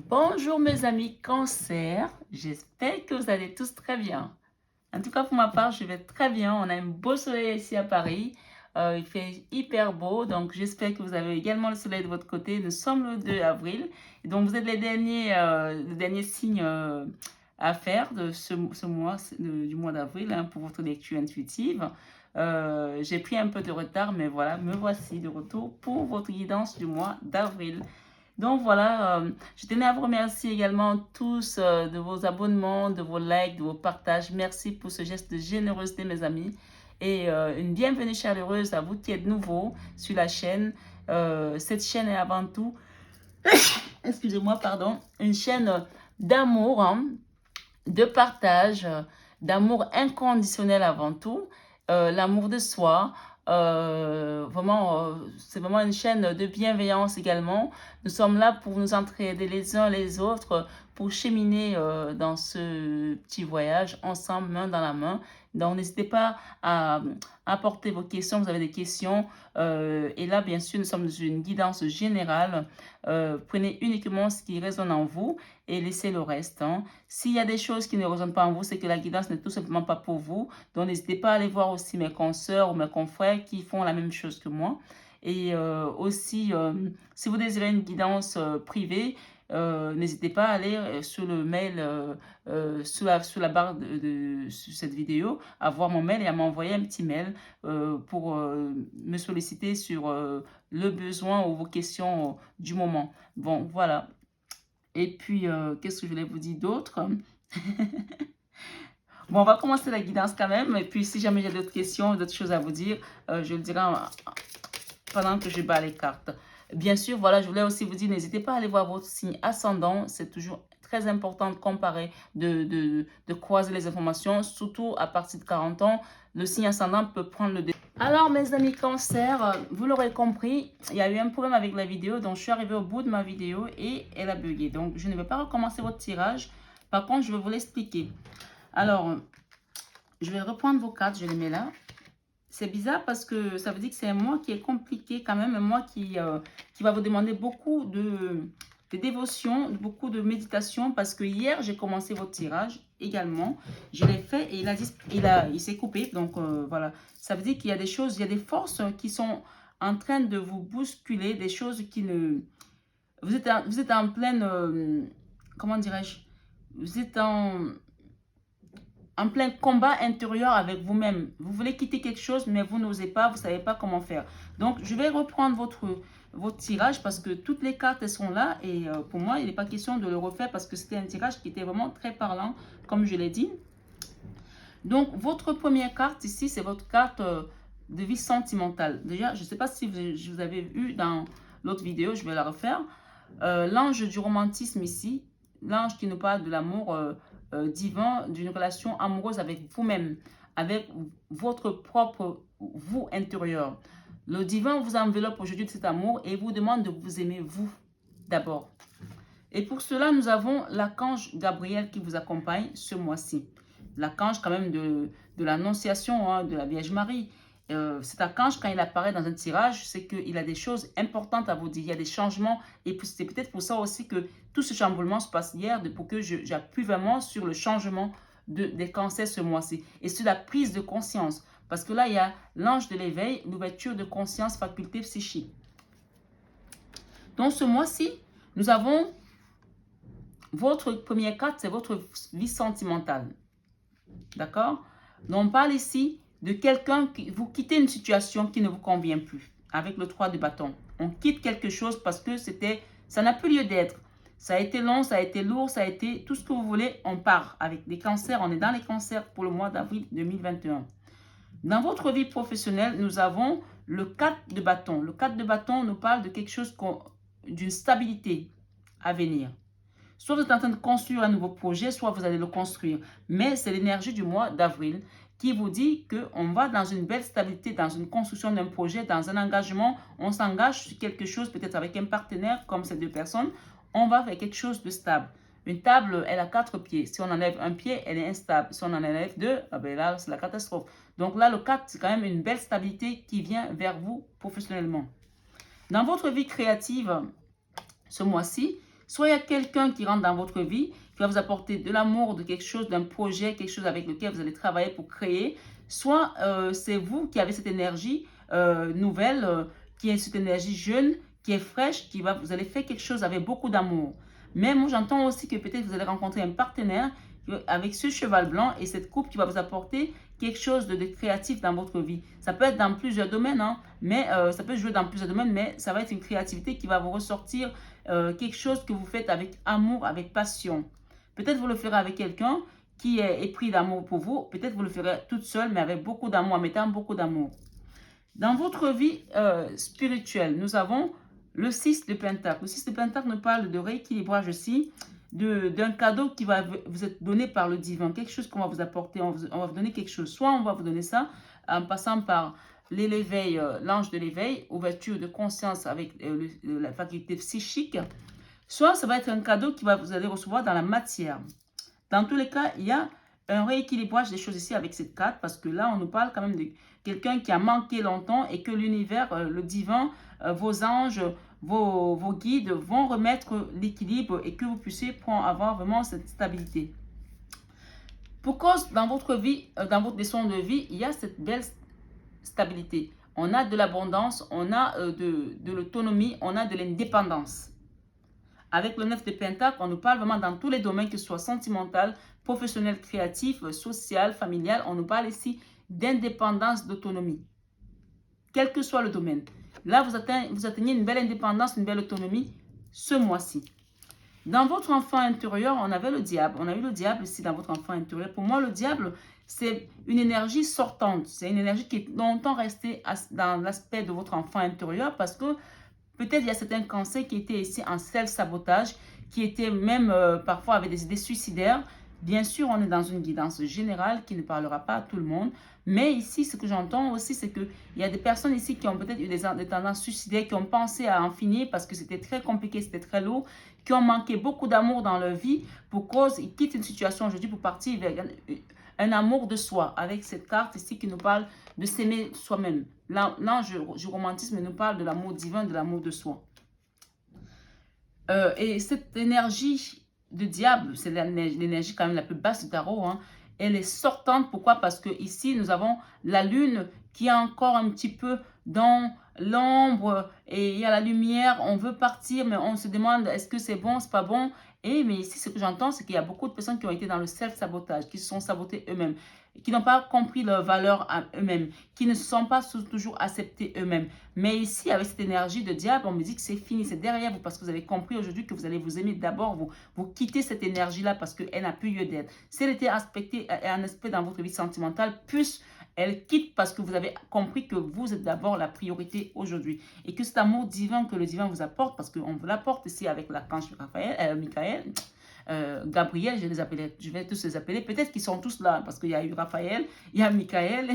Bonjour mes amis Cancer, j'espère que vous allez tous très bien. En tout cas pour ma part, je vais très bien. On a un beau soleil ici à Paris. Il fait hyper beau, donc j'espère que vous avez également le soleil de votre côté. Nous sommes le 2 avril, et donc vous êtes les derniers signes à faire de ce mois, du mois d'avril, hein, pour votre lecture intuitive. J'ai pris un peu de retard, mais voilà, me voici de retour pour votre guidance du mois d'avril. Donc voilà, je tenais à vous remercier également tous de vos abonnements, de vos likes, de vos partages. Merci pour ce geste de générosité, mes amis. Et une bienvenue chaleureuse à vous qui êtes nouveaux sur la chaîne. Cette chaîne est avant tout, excusez-moi, pardon, une chaîne d'amour, hein, de partage, d'amour inconditionnel avant tout, l'amour de soi. C'est vraiment une chaîne de bienveillance également. Nous sommes là pour nous entraider les uns les autres, pour cheminer dans ce petit voyage ensemble, main dans la main. Donc, n'hésitez pas à apporter vos questions. Vous avez des questions. Et là, bien sûr, nous sommes dans une guidance générale. Prenez uniquement ce qui résonne en vous et laissez le reste, hein. S'il y a des choses qui ne résonnent pas en vous, c'est que la guidance n'est tout simplement pas pour vous. Donc, n'hésitez pas à aller voir aussi mes consoeurs ou mes confrères qui font la même chose que moi. Et aussi, si vous désirez une guidance privée, n'hésitez pas à aller sur le mail, sous la barre sur cette vidéo, à voir mon mail et à m'envoyer un petit mail pour me solliciter sur le besoin ou vos questions du moment. Bon, voilà. Et puis, qu'est-ce que je voulais vous dire d'autre? Bon, on va commencer la guidance quand même. Et puis, si jamais j'ai d'autres questions, d'autres choses à vous dire, je le dirai pendant que je bats les cartes. Bien sûr, voilà, je voulais aussi vous dire, n'hésitez pas à aller voir votre signe ascendant. C'est toujours très important de comparer, de croiser les informations, surtout à partir de 40 ans. Le signe ascendant peut prendre le dessus. Alors, mes amis cancer, vous l'aurez compris, il y a eu un problème avec la vidéo. Donc, je suis arrivée au bout de ma vidéo et elle a bugué. Donc, je ne vais pas recommencer votre tirage. Par contre, je vais vous l'expliquer. Alors, je vais reprendre vos cartes, je les mets là. C'est bizarre parce que ça veut dire que c'est un mois qui est compliqué quand même, un mois qui va vous demander beaucoup de dévotion, beaucoup de méditation, parce que hier, j'ai commencé votre tirage également. Je l'ai fait et il s'est coupé. Donc, voilà. Ça veut dire qu'il y a des choses, il y a des forces qui sont en train de vous bousculer, des choses qui ne... Vous êtes en pleine... comment dirais-je? Vous êtes en plein combat intérieur avec vous-même. Vous voulez quitter quelque chose, mais vous n'osez pas, vous ne savez pas comment faire. Donc, je vais reprendre votre tirage parce que toutes les cartes, elles sont là. Et pour moi, il n'est pas question de le refaire parce que c'était un tirage qui était vraiment très parlant, comme je l'ai dit. Donc, votre première carte ici, c'est votre carte de vie sentimentale. Déjà, je ne sais pas si vous avez vu dans l'autre vidéo, je vais la refaire. L'ange du romantisme ici, l'ange qui nous parle de l'amour divin, d'une relation amoureuse avec vous-même, avec votre propre vous intérieur. Le divin vous enveloppe aujourd'hui de cet amour et vous demande de vous aimer vous d'abord. Et pour cela, nous avons l'archange Gabriel qui vous accompagne ce mois-ci. L'archange quand même de l'Annonciation, hein, de la Vierge Marie. Cet archange, quand il apparaît dans un tirage, c'est qu'il a des choses importantes à vous dire. Il y a des changements. Et c'est peut-être pour ça aussi que tout ce chamboulement se passe hier, pour que j'appuie vraiment sur le changement des cancers ce mois-ci. Et sur la prise de conscience. Parce que là, il y a l'ange de l'éveil, l'ouverture de conscience, faculté psychique. Donc ce mois-ci, nous avons votre première carte, c'est votre vie sentimentale. D'accord? Donc on parle ici de quelqu'un qui vous quittez une situation qui ne vous convient plus. Avec le 3 de bâton. On quitte quelque chose parce que ça n'a plus lieu d'être. Ça a été long, ça a été lourd, ça a été tout ce que vous voulez. On part avec des cancers. On est dans les cancers pour le mois d'avril 2021. Dans votre vie professionnelle, nous avons le 4 de bâton. Le 4 de bâton nous parle de quelque chose, d'une stabilité à venir. Soit vous êtes en train de construire un nouveau projet, soit vous allez le construire. Mais c'est l'énergie du mois d'avril qui vous dit qu'on va dans une belle stabilité, dans une construction d'un projet, dans un engagement. On s'engage sur quelque chose, peut-être avec un partenaire comme ces deux personnes. On va faire quelque chose de stable. Une table, elle a 4 pieds. Si on enlève un pied, elle est instable. Si on en enlève 2, ah ben là, c'est la catastrophe. Donc là, le 4, c'est quand même une belle stabilité qui vient vers vous professionnellement. Dans votre vie créative, ce mois-ci, Soit il y a quelqu'un qui rentre dans votre vie, qui va vous apporter de l'amour, de quelque chose, d'un projet, quelque chose avec lequel vous allez travailler pour créer. Soit c'est vous qui avez cette énergie nouvelle, qui est cette énergie jeune, qui est fraîche, vous allez faire quelque chose avec beaucoup d'amour. Mais moi, j'entends aussi que peut-être vous allez rencontrer un partenaire avec ce cheval blanc et cette coupe qui va vous apporter quelque chose de créatif dans votre vie. Ça peut être dans plusieurs domaines, hein, mais ça peut jouer dans plusieurs domaines, mais ça va être une créativité qui va vous ressortir quelque chose que vous faites avec amour, avec passion. Peut-être vous le ferez avec quelqu'un qui est épris d'amour pour vous. Peut-être vous le ferez toute seule, mais avec beaucoup d'amour, en mettant beaucoup d'amour. Dans votre vie spirituelle, nous avons le 6 de Pentacle. Le 6 de Pentacle nous parle de rééquilibrage aussi, d'un cadeau qui va vous être donné par le divin, quelque chose qu'on va vous apporter, on va vous donner quelque chose. Soit on va vous donner ça en passant par l'éveil, l'ange de l'éveil, ouverture de conscience avec la faculté psychique, soit ça va être un cadeau que vous allez recevoir dans la matière. Dans tous les cas, il y a un rééquilibrage des choses ici avec cette carte, parce que là, on nous parle quand même de quelqu'un qui a manqué longtemps et que l'univers, le divin, vos anges, vos guides vont remettre l'équilibre et que vous puissiez avoir vraiment cette stabilité. Pour cause, dans votre vie, dans votre leçon de vie, il y a cette belle stabilité. On a de l'abondance, on a de l'autonomie, on a de l'indépendance. Avec le 9 de Pentacle, on nous parle vraiment dans tous les domaines, que ce soit sentimental, professionnel, créatif, social, familial. On nous parle ici d'indépendance, d'autonomie. Quel que soit le domaine. Là, vous atteignez une belle indépendance, une belle autonomie ce mois-ci. Dans votre enfant intérieur, on avait le diable. On a eu le diable ici dans votre enfant intérieur. Pour moi, le diable, c'est une énergie sortante. C'est une énergie qui est longtemps restée dans l'aspect de votre enfant intérieur parce que peut-être il y a certains cancers qui étaient ici en self-sabotage, qui étaient même parfois avec des idées suicidaires. Bien sûr, on est dans une guidance générale qui ne parlera pas à tout le monde. Mais ici, ce que j'entends aussi, c'est qu'il y a des personnes ici qui ont peut-être eu des tendances suicidaires, qui ont pensé à en finir parce que c'était très compliqué, c'était très lourd, qui ont manqué beaucoup d'amour dans leur vie pour cause, ils quittent une situation aujourd'hui pour partir vers un amour de soi. Avec cette carte ici qui nous parle de s'aimer soi-même. L'ange du romantisme nous parle de l'amour divin, de l'amour de soi. Et cette énergie de diable, c'est l'énergie quand même la plus basse du tarot, hein. Elle est sortante. Pourquoi? Parce que ici, nous avons la lune qui est encore un petit peu dans l'ombre et il y a la lumière. On veut partir, mais on se demande est-ce que c'est bon, c'est pas bon. Mais ici, ce que j'entends, c'est qu'il y a beaucoup de personnes qui ont été dans le self-sabotage, qui se sont sabotées eux-mêmes, qui n'ont pas compris leur valeur à eux-mêmes, qui ne se sont pas toujours acceptés eux-mêmes. Mais ici, avec cette énergie de diable, on me dit que c'est fini, c'est derrière vous parce que vous avez compris aujourd'hui que vous allez vous aimer d'abord, vous quittez cette énergie-là parce qu'elle n'a plus lieu d'être. Si elle était un aspect dans votre vie sentimentale, plus elle quitte parce que vous avez compris que vous êtes d'abord la priorité aujourd'hui. Et que cet amour divin que le divin vous apporte, parce qu'on vous l'apporte ici avec l'archange Michael, Gabriel, je vais tous les appeler. Peut-être qu'ils sont tous là parce qu'il y a eu Raphaël, il y a Michael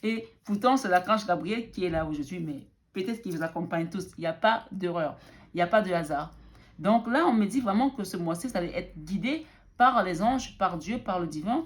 et pourtant c'est l'archange Gabriel qui est là aujourd'hui. Mais peut-être qu'ils vous accompagnent tous. Il n'y a pas d'erreur, il n'y a pas de hasard. Donc là, on me dit vraiment que ce mois-ci, ça allait être guidé par les anges, par Dieu, par le divin,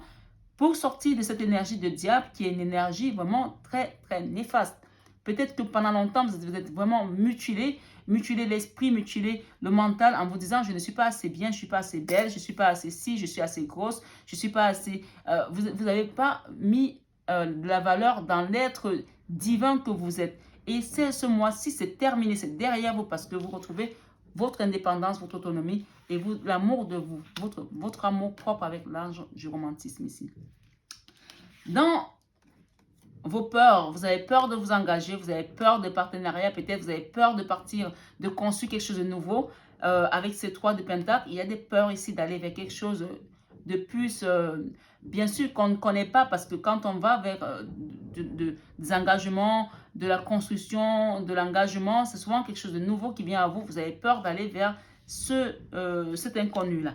pour sortir de cette énergie de diable qui est une énergie vraiment très, très néfaste. Peut-être que pendant longtemps, vous êtes vraiment mutilé l'esprit, mutilé le mental en vous disant je ne suis pas assez bien, je ne suis pas assez belle, je ne suis pas assez si, je suis assez grosse, je ne suis pas assez... vous n'avez pas mis de la valeur dans l'être divin que vous êtes. Et ce mois-ci, c'est terminé, c'est derrière vous parce que vous retrouvez votre indépendance, votre autonomie et l'amour de vous, votre amour propre avec l'ange du romantisme ici. Dans vos peurs, vous avez peur de vous engager, vous avez peur de partenariat, peut-être vous avez peur de partir, de construire quelque chose de nouveau. Avec ces 3 de Pentacle, il y a des peurs ici d'aller vers quelque chose de plus, bien sûr qu'on ne connaît pas, parce que quand on va vers des engagements, de la construction, de l'engagement, c'est souvent quelque chose de nouveau qui vient à vous. Vous avez peur d'aller vers cet inconnu-là.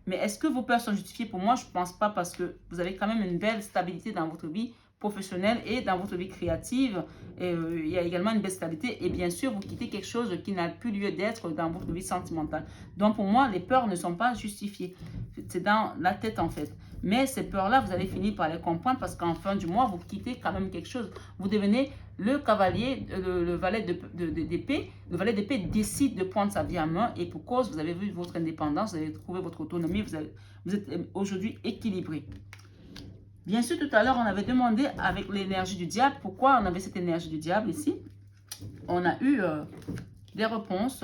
Mais est-ce que vos peurs sont justifiées? Pour moi, je ne pense pas, parce que vous avez quand même une belle stabilité dans votre vie professionnelle et dans votre vie créative. Il y a également une belle stabilité. Et bien sûr, vous quittez quelque chose qui n'a plus lieu d'être dans votre vie sentimentale. Donc pour moi, les peurs ne sont pas justifiées. C'est dans la tête en fait. Mais ces peurs-là, vous allez finir par les comprendre parce qu'en fin du mois, vous quittez quand même quelque chose. Vous devenez le cavalier, le valet d'épée. Le valet d'épée décide de prendre sa vie en main et pour cause, vous avez vu votre indépendance, vous avez trouvé votre autonomie, vous êtes aujourd'hui équilibré. Bien sûr, tout à l'heure, on avait demandé avec l'énergie du diable, pourquoi on avait cette énergie du diable ici. On a eu des réponses.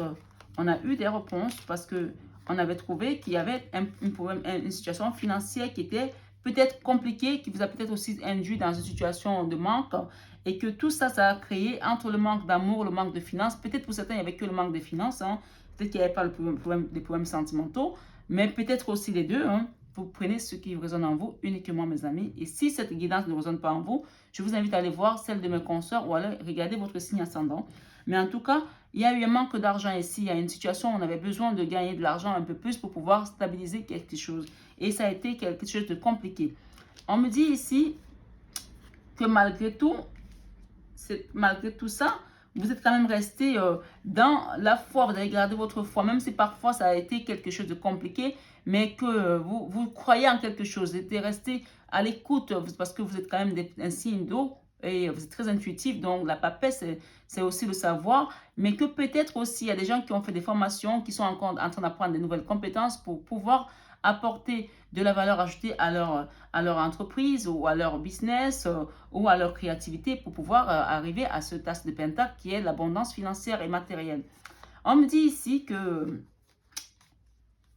On a eu des réponses parce que on avait trouvé qu'il y avait une situation financière qui était peut-être compliquée, qui vous a peut-être aussi induit dans une situation de manque et que tout ça, ça a créé entre le manque d'amour, le manque de finances. Peut-être pour certains, il n'y avait que le manque de finances. Hein. Peut-être qu'il n'y avait pas des problèmes sentimentaux, mais peut-être aussi les deux. Hein. Vous prenez ce qui résonne en vous uniquement, mes amis. Et si cette guidance ne résonne pas en vous, je vous invite à aller voir celle de mes consoeurs ou à aller regarder votre signe ascendant. Mais en tout cas, il y a eu un manque d'argent ici. Il y a une situation où on avait besoin de gagner de l'argent un peu plus pour pouvoir stabiliser quelque chose. Et ça a été quelque chose de compliqué. On me dit ici que malgré tout ça, vous êtes quand même resté dans la foi. Vous avez gardé votre foi, même si parfois ça a été quelque chose de compliqué, mais que vous croyez en quelque chose. Vous êtes resté à l'écoute parce que vous êtes quand même un signe d'eau. Et vous êtes très intuitif, donc la papesse, c'est aussi le savoir, mais que peut-être aussi, il y a des gens qui ont fait des formations, qui sont encore en train d'apprendre des nouvelles compétences pour pouvoir apporter de la valeur ajoutée à leur entreprise ou à leur business ou à leur créativité pour pouvoir arriver à ce tasse de pentacle qui est l'abondance financière et matérielle. On me dit ici que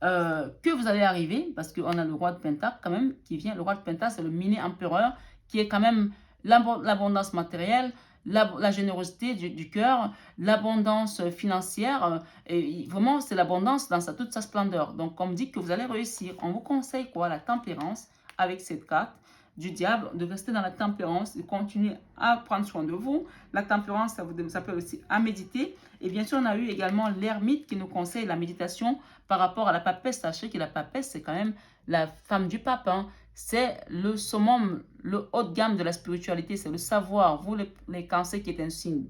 vous allez arriver, parce qu'on a le roi de pentacle quand même qui vient. Le roi de pentacle, c'est le mini-empereur qui est quand même l'abondance matérielle, la générosité du cœur, l'abondance financière. Et vraiment, c'est l'abondance dans toute sa splendeur. Donc, on me dit que vous allez réussir. On vous conseille quoi? La tempérance avec cette carte du diable, de rester dans la tempérance, de continuer à prendre soin de vous. La tempérance, ça vous appelle aussi à méditer. Et bien sûr, on a eu également l'ermite qui nous conseille la méditation par rapport à la papesse. Sachez que la papesse, c'est quand même la femme du pape. Hein. C'est le summum, le haut de gamme de la spiritualité, c'est le savoir. Vous, les cancers qui est un signe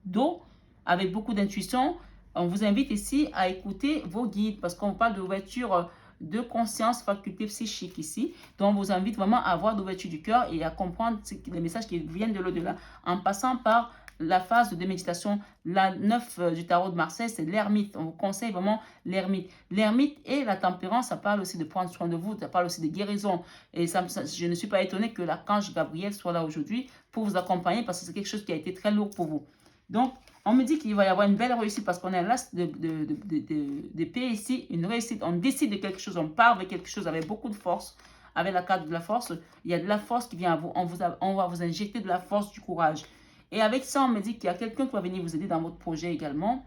d'eau, avec beaucoup d'intuition, on vous invite ici à écouter vos guides parce qu'on parle d'ouverture de conscience, faculté psychique ici. Donc, on vous invite vraiment à avoir l'ouverture du cœur et à comprendre les messages qui viennent de l'au-delà en passant par la phase de méditation, la 9 du tarot de Marseille, c'est l'ermite. On vous conseille vraiment l'ermite. L'ermite et la tempérance, ça parle aussi de prendre soin de vous, ça parle aussi de guérison. Et je ne suis pas étonnée que l'archange Gabriel soit là aujourd'hui pour vous accompagner parce que c'est quelque chose qui a été très lourd pour vous. Donc, on me dit qu'il va y avoir une belle réussite parce qu'on a l'as d'épée ici, une réussite. On décide de quelque chose, on part avec quelque chose avec beaucoup de force. Avec la carte de la force, il y a de la force qui vient à vous. On va vous injecter de la force, du courage. Et avec ça, on me dit qu'il y a quelqu'un qui va venir vous aider dans votre projet également,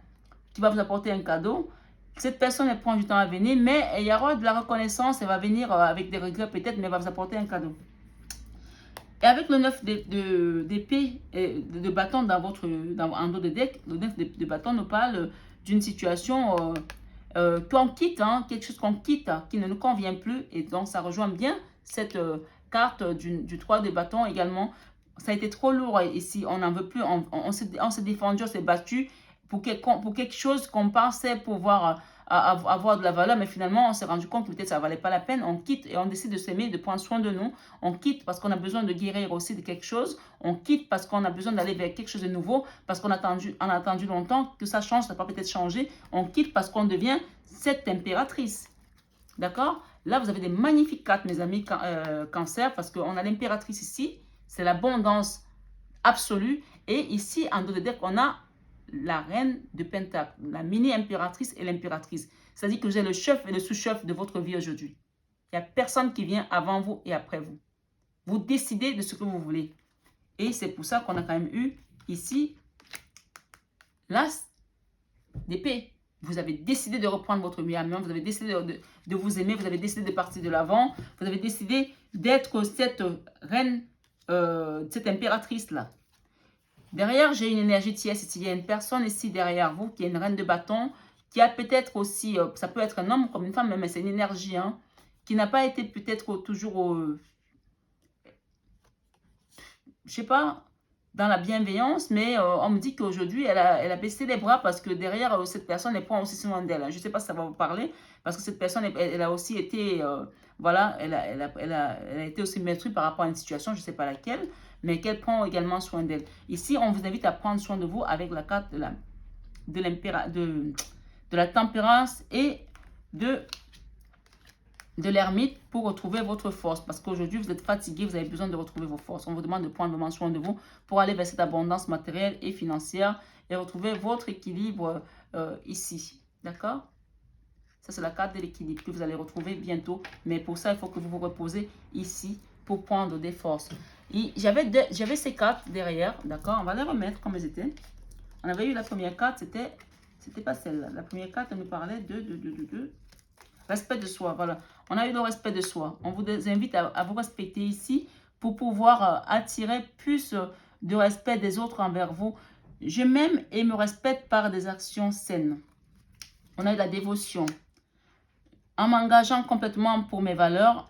qui va vous apporter un cadeau. Cette personne, elle prend du temps à venir, mais il y aura de la reconnaissance, elle va venir avec des regrets peut-être, mais elle va vous apporter un cadeau. Et avec le 9 d'épée et de bâton en dos de deck, le 9 de bâton nous parle d'une situation qu'on quitte, hein, quelque chose qu'on quitte, qui ne nous convient plus. Et donc, ça rejoint bien cette carte du 3 de bâton également. Ça a été trop lourd ici, on n'en veut plus, on s'est défendu, on s'est battu pour quelque chose qu'on pensait pouvoir avoir de la valeur, mais finalement on s'est rendu compte que peut-être ça ne valait pas la peine, on quitte et on décide de s'aimer, de prendre soin de nous, on quitte parce qu'on a besoin de guérir aussi de quelque chose, on quitte parce qu'on a besoin d'aller vers quelque chose de nouveau, parce qu'on a attendu longtemps que ça change, ça n'a pas peut-être changé, on quitte parce qu'on devient cette impératrice. D'accord? Là, vous avez des magnifiques cartes, mes amis, cancer, parce qu'on a l'impératrice ici, c'est l'abondance absolue. Et ici, en dos de deck, on a la reine de pentacle, la mini-impératrice et l'impératrice. C'est-à-dire que vous êtes le chef et le sous-chef de votre vie aujourd'hui. Il n'y a personne qui vient avant vous et après vous. Vous décidez de ce que vous voulez. Et c'est pour ça qu'on a quand même eu ici l'as d'épée. Vous avez décidé de reprendre votre vie à main, vous avez décidé de vous aimer, vous avez décidé de partir de l'avant, vous avez décidé d'être cette reine, cette impératrice-là. Derrière, j'ai une énergie tierce ici. Il y a une personne ici derrière vous qui est une reine de bâton, qui a peut-être aussi, ça peut être un homme comme une femme, mais c'est une énergie, hein, qui n'a pas été peut-être toujours, je sais pas, dans la bienveillance, mais on me dit qu'aujourd'hui, elle a baissé les bras parce que derrière cette personne, elle prend aussi soin d'elle. Je ne sais pas si ça va vous parler, Parce que cette personne, elle a aussi été, voilà, elle a été aussi détruite par rapport à une situation, je ne sais pas laquelle, mais qu'elle prend également soin d'elle. Ici, on vous invite à prendre soin de vous avec la carte de la tempérance et de l'ermite pour retrouver votre force. Parce qu'aujourd'hui, vous êtes fatigué, vous avez besoin de retrouver vos forces. On vous demande de prendre vraiment soin de vous pour aller vers cette abondance matérielle et financière et retrouver votre équilibre ici. D'accord? Ça, c'est la carte de l'équilibre que vous allez retrouver bientôt. Mais pour ça, il faut que vous vous reposez ici pour prendre des forces. J'avais ces cartes derrière. D'accord? On va les remettre comme elles étaient. On avait eu la première carte, c'était pas celle-là. La première carte, elle nous parlait de respect de soi. Voilà. On a eu le respect de soi. On vous invite à vous respecter ici pour pouvoir attirer plus de respect des autres envers vous. Je m'aime et me respecte par des actions saines. On a eu la dévotion. En m'engageant complètement pour mes valeurs,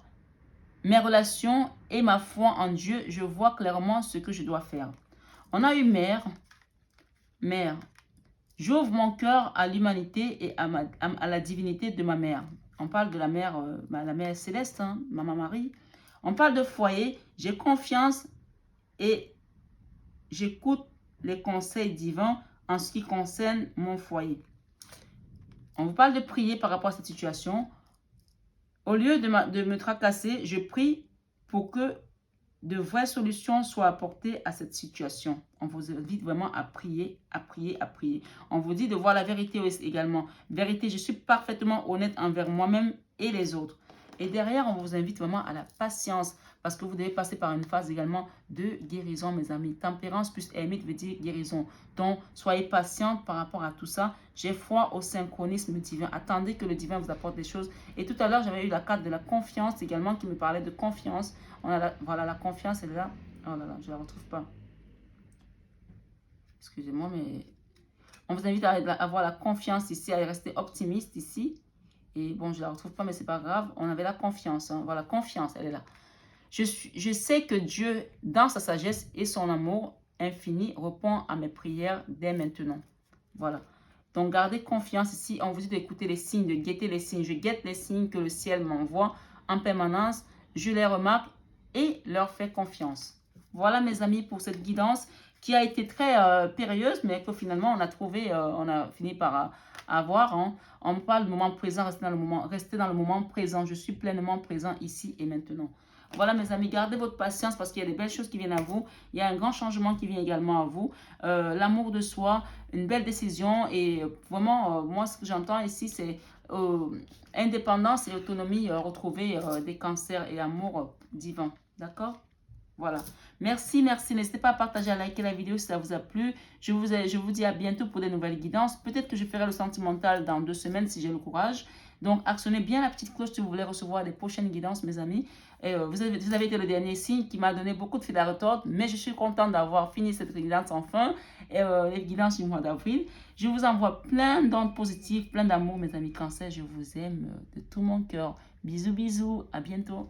mes relations et ma foi en Dieu, je vois clairement ce que je dois faire. On a eu mère. Mère. J'ouvre mon cœur à l'humanité et à la divinité de ma mère. On parle de la mère céleste, hein, Maman Marie. On parle de foyer. J'ai confiance et j'écoute les conseils divins en ce qui concerne mon foyer. On vous parle de prier par rapport à cette situation. Au lieu de me tracasser, je prie pour que de vraies solutions soient apportées à cette situation. On vous invite vraiment à prier, à prier, à prier. On vous dit de voir la vérité également. Vérité, je suis parfaitement honnête envers moi-même et les autres. Et derrière, on vous invite vraiment à la patience parce que vous devez passer par une phase également de guérison, mes amis. Tempérance plus ermite veut dire guérison. Donc, soyez patiente par rapport à tout ça. J'ai foi au synchronisme divin. Attendez que le divin vous apporte des choses. Et tout à l'heure, j'avais eu la carte de la confiance également qui me parlait de confiance. On a voilà, la confiance, elle est là. Oh là là, je ne la retrouve pas. Excusez-moi, mais on vous invite à avoir la confiance ici, à rester optimiste ici. Et bon, je ne la retrouve pas, mais ce n'est pas grave. On avait la confiance. Hein. Voilà, confiance, elle est là. Je sais que Dieu, dans sa sagesse et son amour infini, répond à mes prières dès maintenant. Voilà. Donc, gardez confiance ici. On vous dit d'écouter les signes, de guetter les signes. Je guette les signes que le ciel m'envoie en permanence. Je les remarque et leur fais confiance. Voilà, mes amis, pour cette guidance qui a été très périlleuse, mais que finalement, on a trouvé, on a fini par avoir. Hein. On parle du moment présent, restez dans le moment présent. Je suis pleinement présent ici et maintenant. Voilà, mes amis, gardez votre patience parce qu'il y a des belles choses qui viennent à vous. Il y a un grand changement qui vient également à vous. L'amour de soi, une belle décision. Et vraiment, moi, ce que j'entends ici, c'est indépendance et autonomie retrouvée des cancers et amour divin. D'accord? Voilà. Merci, merci. N'hésitez pas à partager, à liker la vidéo si ça vous a plu. Je vous dis à bientôt pour de nouvelles guidances. Peut-être que je ferai le sentimental dans 2 semaines si j'ai le courage. Donc, actionnez bien la petite cloche si vous voulez recevoir les prochaines guidances, mes amis. Et, vous avez été le dernier signe qui m'a donné beaucoup de fil à retordre. Mais je suis contente d'avoir fini cette guidance enfin. Et les guidances du mois d'avril. Je vous envoie plein d'ondes positives, plein d'amour, mes amis cancer. Je vous aime de tout mon cœur. Bisous, bisous. À bientôt.